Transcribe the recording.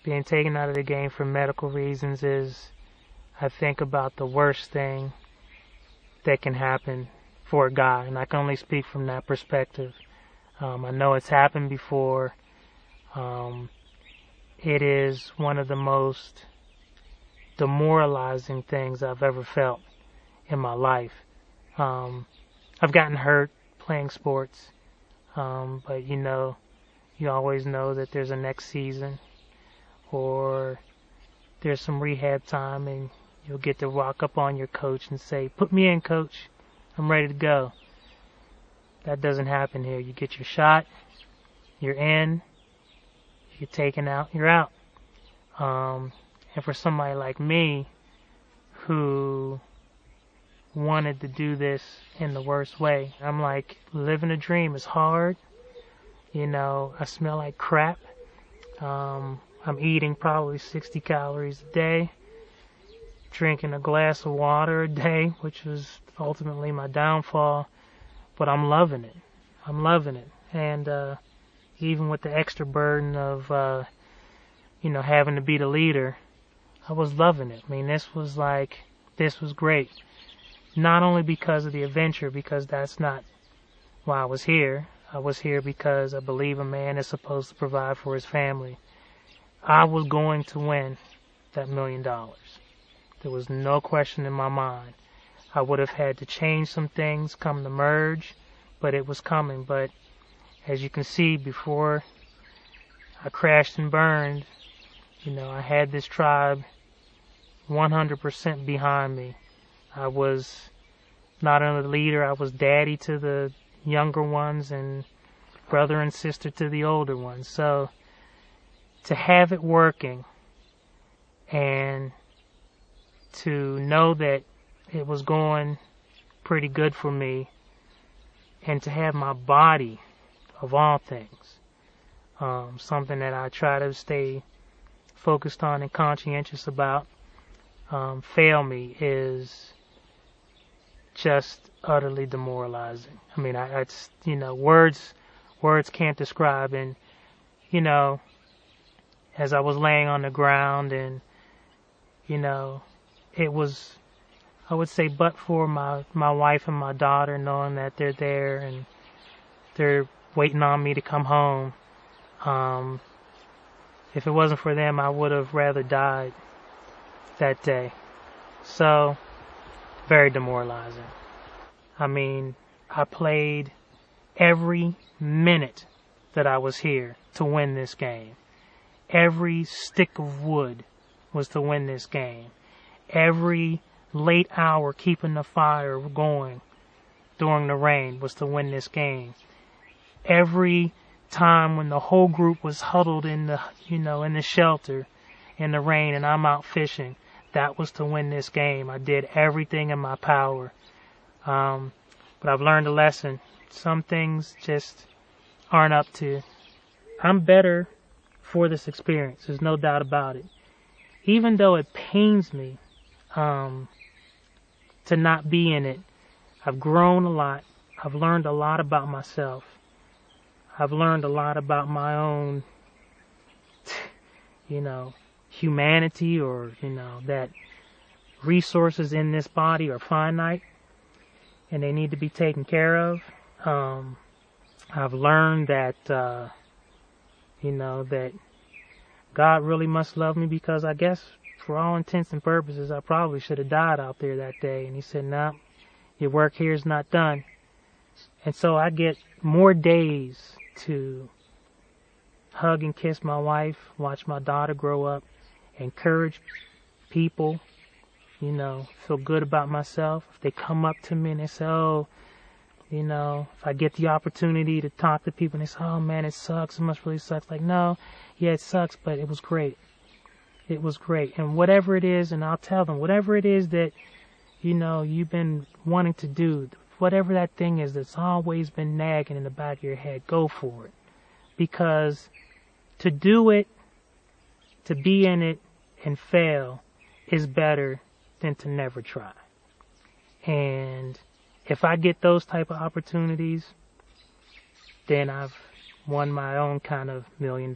being taken out of the game for medical reasons is, I think, about the worst thing that can happen for a guy, and I can only speak from that perspective. I know it's happened before. It is one of the most demoralizing things I've ever felt in my life. I've gotten hurt playing sports, but you always know that there's a next season, or there's some rehab time, and you'll get to walk up on your coach and say, "Put me in, coach. I'm ready to go." That doesn't happen here. You get your shot, you're in, you're taken out, you're out. And for somebody like me, who wanted to do this in the worst way, I'm like, living a dream is hard. I smell like crap. I'm eating probably 60 calories a day, drinking a glass of water a day, which was ultimately my downfall. But I'm loving it. I'm loving it. And even with the extra burden of, having to be the leader, I was loving it. I mean, this was great. Not only because of the adventure, because that's not why I was here. I was here because I believe a man is supposed to provide for his family. I was going to win that $1 million. There was no question in my mind. I would have had to change some things come the merge, but it was coming. But as you can see, before I crashed and burned, I had this tribe 100% behind me. I was not only the leader, I was daddy to the younger ones and brother and sister to the older ones. So to have it working and to know that it was going pretty good for me, and to have my body, of all things, something that I try to stay focused on and conscientious about, fail me is just utterly demoralizing. I mean, words can't describe. And as I was laying on the ground, and it was, I would say, but for my wife and my daughter, knowing that they're there and they're waiting on me to come home. If it wasn't for them, I would have rather died that day. So, very demoralizing. I mean, I played every minute that I was here to win this game. Every stick of wood was to win this game. Every late hour keeping the fire going during the rain was to win this game. Every time when the whole group was huddled in the, in the shelter in the rain and I'm out fishing, that was to win this game. I did everything in my power. But I've learned a lesson. Some things just aren't up to. I'm better for this experience. There's no doubt about it. Even though it pains me to not be in it, I've grown a lot. I've learned a lot about myself. I've learned a lot about my own, humanity, or, that resources in this body are finite and they need to be taken care of. I've learned that, that God really must love me, because I guess for all intents and purposes, I probably should have died out there that day. And he said, "No, your work here is not done." And so I get more days to hug and kiss my wife, watch my daughter grow up, encourage people, feel good about myself. If they come up to me and they say, "Oh, if I get the opportunity to talk to people and they say, 'Oh man, it sucks, it must really suck.'" Like, no, yeah, it sucks, but it was great. It was great. And whatever it is, and I'll tell them, whatever it is that, you've been wanting to do, whatever that thing is that's always been nagging in the back of your head, go for it. Because to do it, to be in it and fail is better than to never try. And if I get those type of opportunities, then I've won my own kind of $1 million.